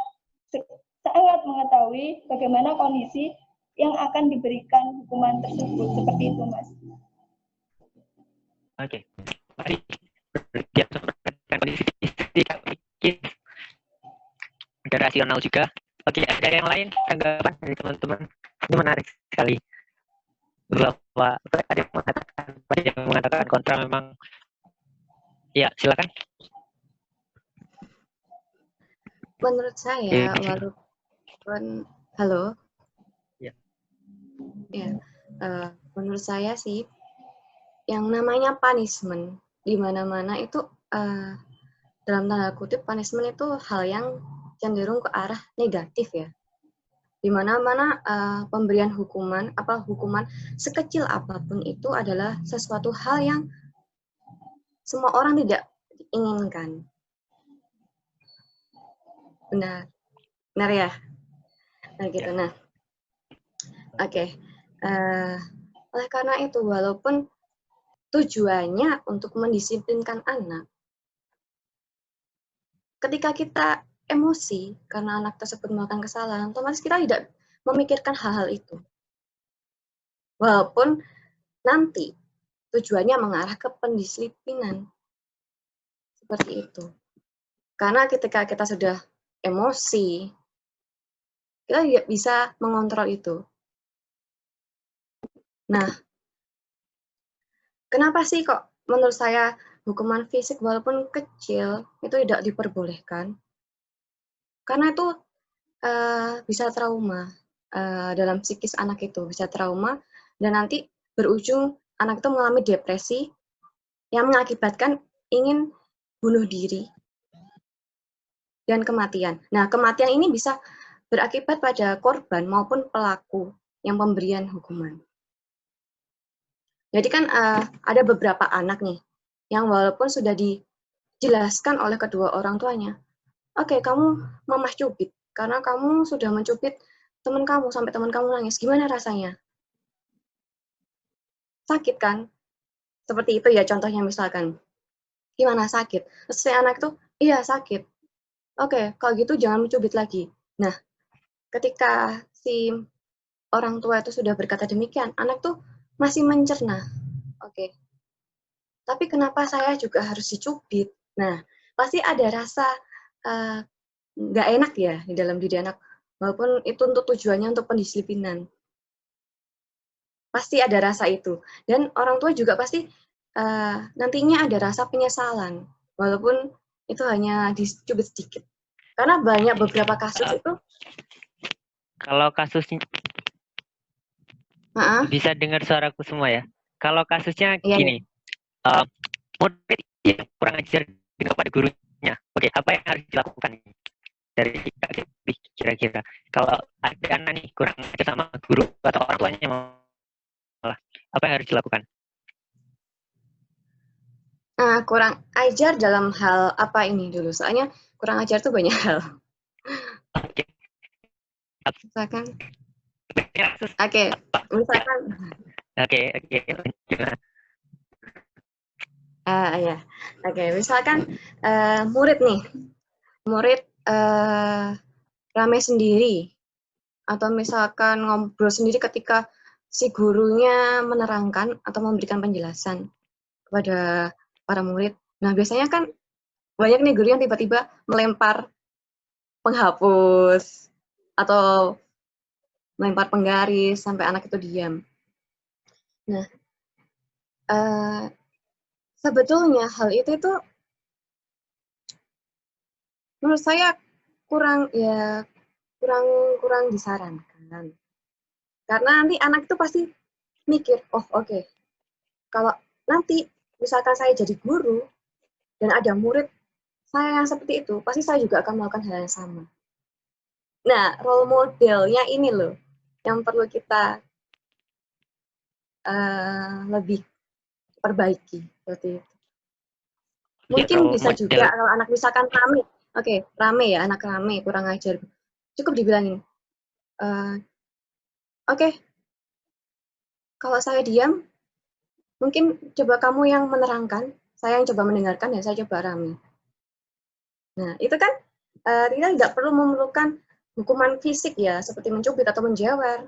mengetahui bagaimana kondisi yang akan diberikan hukuman tersebut. Seperti itu, Mas. Oke. Mari berdiam dengan kondisi fisik ada rasional juga. Oke, ada yang lain tanggapan dari teman-teman? Ini menarik sekali. Bahwa ada yang mengatakan kontra memang. Ya, silakan. menurut saya, walaupun halo, Ya. ya, menurut saya sih, yang namanya punishment di mana-mana itu dalam tanda kutip punishment itu hal yang cenderung ke arah negatif ya. Di mana-mana pemberian hukuman sekecil apapun itu adalah sesuatu hal yang semua orang tidak inginkan. Benar ya. Nah gitu. Nah, oke. Oleh karena itu, walaupun tujuannya untuk mendisiplinkan anak, ketika kita emosi karena anak tersebut melakukan kesalahan, otomatis kita tidak memikirkan hal-hal itu. Walaupun nanti tujuannya mengarah ke pendisiplinan. Seperti itu. Karena ketika kita sudah emosi, kita tidak bisa mengontrol itu. Nah, kenapa sih kok menurut saya hukuman fisik walaupun kecil itu tidak diperbolehkan? Karena itu bisa trauma dalam psikis anak itu, bisa trauma dan nanti berujung anak itu mengalami depresi yang mengakibatkan ingin bunuh diri dan kematian. Nah, kematian ini bisa berakibat pada korban maupun pelaku yang pemberian hukuman. Jadi kan ada beberapa anak nih yang walaupun sudah dijelaskan oleh kedua orang tuanya, oke, kamu mamah cubit karena kamu sudah mencubit teman kamu sampai teman kamu nangis. Gimana rasanya? Sakit kan? Seperti itu ya contohnya misalkan. Gimana sakit? Terus si anak itu, iya sakit. Oke, kalau gitu jangan mencubit lagi. Nah, ketika si orang tua itu sudah berkata demikian, anak tuh masih mencerna. Oke. Tapi kenapa saya juga harus dicubit? Nah, pasti ada rasa nggak enak ya di dalam diri anak. Walaupun itu untuk tujuannya untuk pendisiplinan. Pasti ada rasa itu. Dan orang tua juga pasti nantinya ada rasa penyesalan. Walaupun itu hanya dicubit sedikit. Karena banyak beberapa kasus itu. Kalau kasusnya, bisa dengar suaraku semua ya. Kalau kasusnya gini, murid yang kurang ajar kepada gurunya, oke, apa yang harus dilakukan dari kira-kira? Kalau ada anak nih kurang ajar sama guru atau orang tuanya malah, apa yang harus dilakukan? Kurang ajar dalam hal apa ini dulu? Soalnya kurang ajar tuh banyak hal. Oke. Misalkan. Oke, misalkan. Oke. Ya. Oke, misalkan murid rame sendiri atau misalkan ngobrol sendiri ketika si gurunya menerangkan atau memberikan penjelasan kepada para murid. Nah, biasanya kan banyak nih guru yang tiba-tiba melempar penghapus atau melempar penggaris sampai anak itu diam. Nah, sebetulnya hal itu menurut saya kurang disarankan. Karena nanti anak itu pasti mikir, oke, kalau nanti misalkan saya jadi guru dan ada murid saya yang seperti itu, pasti saya juga akan melakukan hal yang sama. Nah, role modelnya ini loh yang perlu kita lebih perbaiki seperti itu. Mungkin bisa juga kalau anak misalkan rame, rame ya, anak rame kurang ajar, cukup dibilangin, oke, kalau saya diam, mungkin coba kamu yang menerangkan, saya yang coba mendengarkan, dan saya coba rame. Nah, itu kan kita tidak perlu memerlukan hukuman fisik ya, seperti mencubit atau menjewer.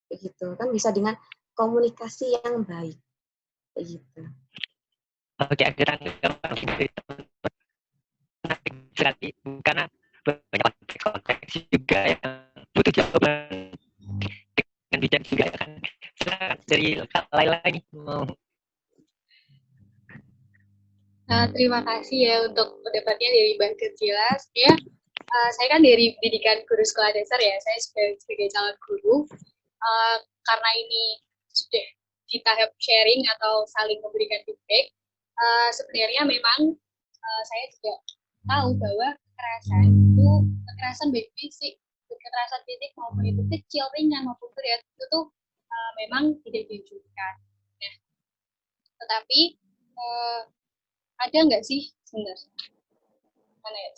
Gitu kan bisa dengan komunikasi yang baik. Gitu. Oke, akhirnya sekali karena banyak konteks juga yang butuh jawaban dan bijak juga kan. Silakan dari lain lagi. Terima kasih ya untuk pendapatnya dari Mbak Kejelas ya. Saya kan dari pendidikan guru sekolah dasar ya, saya sebagai calon guru, karena ini sudah di tahap sharing atau saling memberikan feedback, sebenarnya memang saya juga tahu bahwa kekerasan baik fisik, kekerasan fisik maupun itu kecil, ringan maupun berat, itu tuh memang tidak dianjurkan. Nah, tetapi ada nggak sih sebenarnya? Mana ya?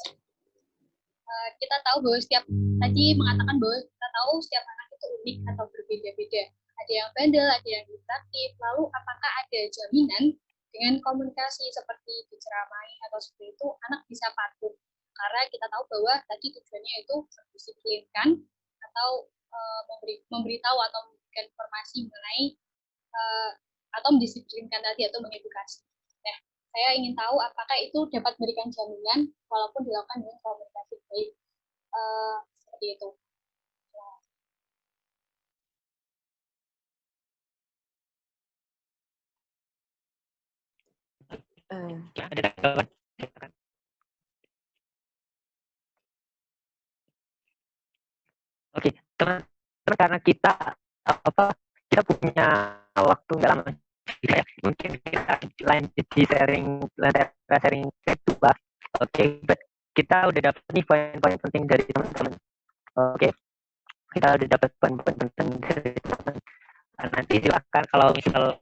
Kita tahu bahwa tadi mengatakan bahwa kita tahu setiap anak itu unik atau berbeda-beda. Ada yang bandel, ada yang hiperaktif. Lalu apakah ada jaminan dengan komunikasi seperti diceramai atau seperti itu anak bisa patuh? Karena kita tahu bahwa tadi tujuannya itu mendisiplinkan atau memberitahu atau memberikan informasi mengenai atau mendisiplinkan tadi atau mengedukasi. Nah, saya ingin tahu apakah itu dapat memberikan jaminan walaupun dilakukan dengan komunikasi baik. Seperti itu. Oke, teman-teman, karena kita punya waktu nggak lama, mungkin kita lanjut di sharing kedua. Oke, kita udah dapat nih poin-poin penting dari teman-teman. Oke, kita udah dapat poin-poin penting dari teman-teman. Nanti silakan kalau misal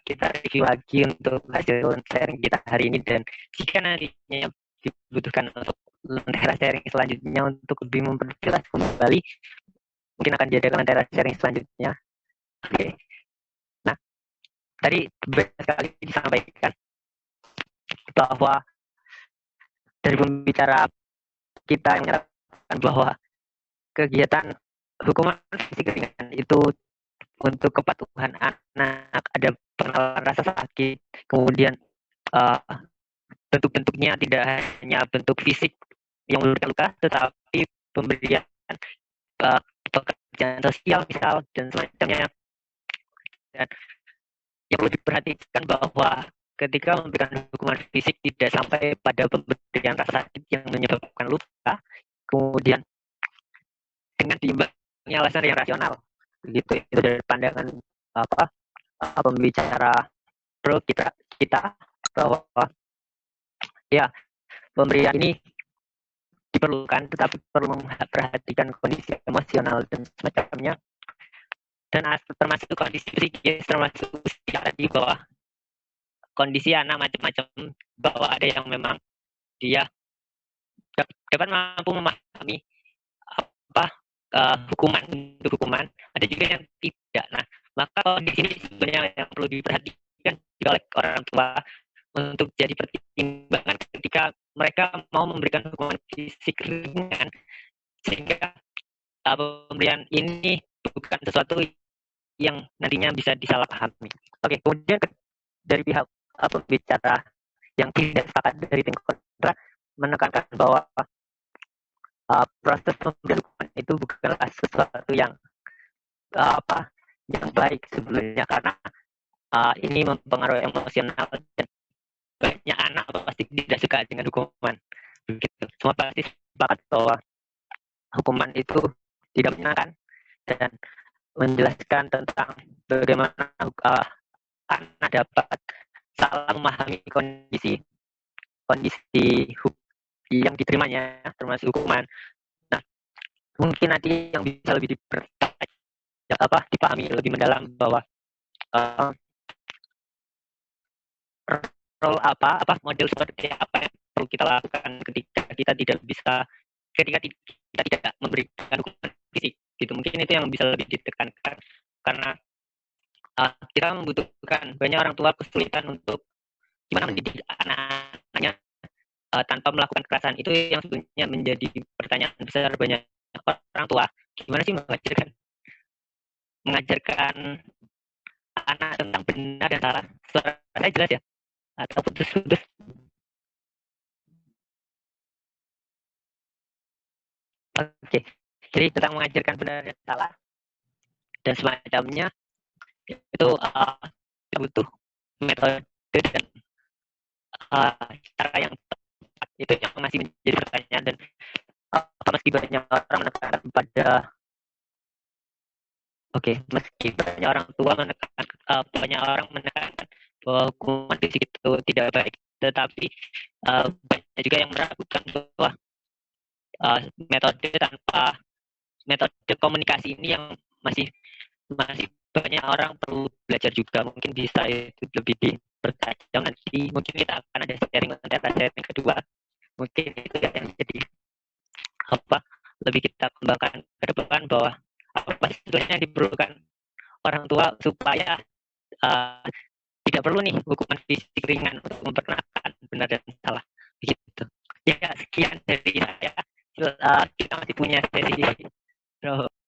kita review lagi untuk hasil sharing kita hari ini, dan jika nantinya dibutuhkan untuk lentera sharing selanjutnya untuk lebih memperjelas kembali, mungkin akan diadakan lentera sharing selanjutnya. Oke. Nah, tadi banyak sekali disampaikan bahwa dari pembicara kita yang menyatakan bahwa kegiatan hukuman fisik ringan itu untuk kepatuhan anak, ada pengenalan rasa sakit, kemudian bentuk-bentuknya tidak hanya bentuk fisik yang luka-luka, tetapi pemberian pekerjaan sosial misal dan semacamnya. Dan yang perlu diperhatikan bahwa ketika memberikan hukuman fisik tidak sampai pada pemberian rasa sakit yang menyebabkan luka, kemudian dengan diimbangnya alasan yang rasional, begitu. Itu dari pandangan pembicara pro kita bahwa ya, pemberian ini diperlukan, tetapi perlu memperhatikan kondisi emosional dan semacamnya, dan termasuk kondisi psikis, termasuk usia tadi, bahwa kondisi anak macam-macam, bahwa ada yang memang dia dapat mampu memahami hukuman, ada juga yang tidak. Nah, maka di sini sebenarnya yang perlu diperhatikan oleh orang tua untuk jadi pertimbangan ketika mereka mau memberikan hukuman fisik ringan, sehingga pemberian ini bukan sesuatu yang nantinya bisa disalahpahami. Oke, kemudian dari pihak pembicara yang tidak sepakat dari tim kontra menekankan bahwa proses pemberian hukuman itu bukanlah sesuatu yang yang baik sebelumnya, karena ini mempengaruhi emosional, dan banyak anak pasti tidak suka dengan hukuman. Begitu. Semua pasti sepakat bahwa hukuman itu tidak menyenangkan, dan menjelaskan tentang bagaimana anak dapat salah memahami kondisi yang diterimanya, termasuk hukuman. Nah, mungkin nanti yang bisa lebih dipahami lebih mendalam bahwa role model seperti apa yang perlu kita lakukan ketika kita tidak memberikan hukuman fisik, gitu. Mungkin itu yang bisa lebih ditekankan, karena kita membutuhkan, banyak orang tua kesulitan untuk gimana mendidik anak-anaknya tanpa melakukan kekerasan. Itu yang sebetulnya menjadi pertanyaan besar banyak orang tua. Gimana sih mengajarkan anak tentang benar dan salah? Suara saya jelas ya? Atau putus-putus? Oke, jadi tentang mengajarkan benar dan salah dan semacamnya, itu kita butuh metode dan cara yang tepat Itu yang masih menjadi pertanyaan, dan meski banyak orang menekankan pada meski banyak orang tua menekankan banyak orang menekankan bahwa hukuman fisik itu tidak baik, tetapi banyak juga yang meragukan bahwa metode komunikasi ini yang masih banyak orang perlu belajar juga. Mungkin bisa itu lebih dipertajam nanti. Mungkin kita akan ada sharing kedua. Mungkin itu yang jadi lebih kita kembangkan ke depan, bahwa apa sebetulnya diperlukan orang tua supaya tidak perlu nih hukuman fisik ringan untuk memperkenalkan benar dan salah. Begitu. Ya, sekian dari saya. Kita masih punya sesi